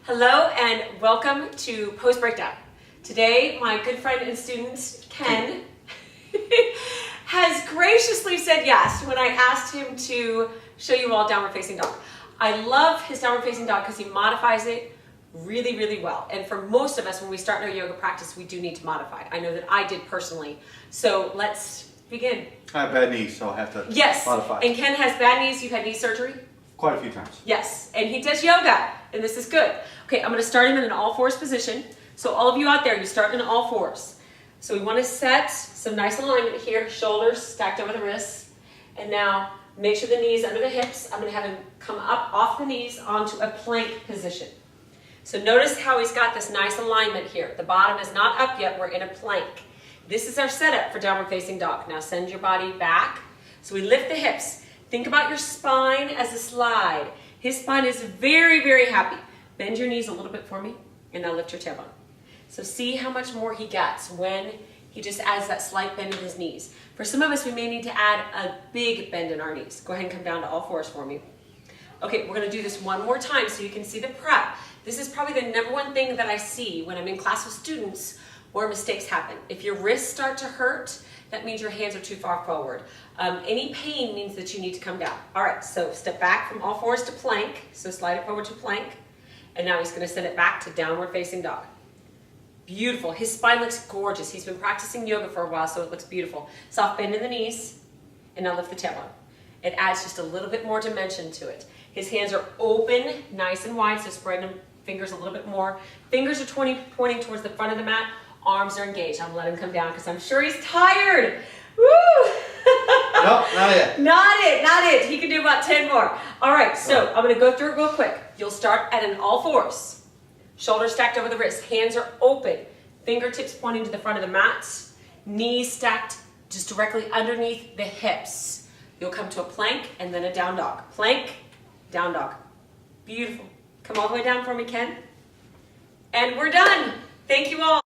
Hello and welcome to Post Breakdown. Today, my good friend and student, Ken, has graciously said yes when I asked him to show you all downward facing dog. I love his downward facing dog because he modifies it really, really well. And for most of us, when we start our yoga practice, we do need to modify it. I know that I did personally. So let's begin. I have bad knees, so I'll have to modify. And Ken has bad knees. You've had knee surgery? Quite a few times. Yes, and he does yoga, and this is good. Okay, I'm gonna start him in an all fours position. So all of you out there, you start in all fours. So we wanna set some nice alignment here, shoulders stacked over the wrists. And now make sure the knees under the hips. I'm gonna have him come up off the knees onto a plank position. So notice how he's got this nice alignment here. The bottom is not up yet, we're in a plank. This is our setup for downward facing dog. Now send your body back. So we lift the hips. Think about your spine as a slide. His spine is very, very happy. Bend your knees a little bit for me, and now lift your tailbone. So see how much more he gets when he just adds that slight bend in his knees. For some of us, we may need to add a big bend in our knees. Go ahead and come down to all fours for me. Okay, we're gonna do this one more time so you can see the prep. This is probably the number one thing that I see when I'm in class with students where mistakes happen. If your wrists start to hurt, that means your hands are too far forward. Any pain means that you need to come down. All right, so step back from all fours to plank. So slide it forward to plank. And now he's gonna send it back to downward facing dog. Beautiful, his spine looks gorgeous. He's been practicing yoga for a while, so it looks beautiful. Soft bend in the knees, and now lift the tailbone. It adds just a little bit more dimension to it. His hands are open, nice and wide, so spread them fingers a little bit more. Fingers are pointing towards the front of the mat. Arms are engaged. I'm gonna let him come down because I'm sure he's tired. Woo! No, not yet. Not it. He can do about 10 more. All right, so I'm gonna go through it real quick. You'll start at an all fours. Shoulders stacked over the wrists. Hands are open. Fingertips pointing to the front of the mat. Knees stacked just directly underneath the hips. You'll come to a plank and then a down dog. Plank, down dog. Beautiful. Come all the way down for me, Ken. And we're done. Thank you all.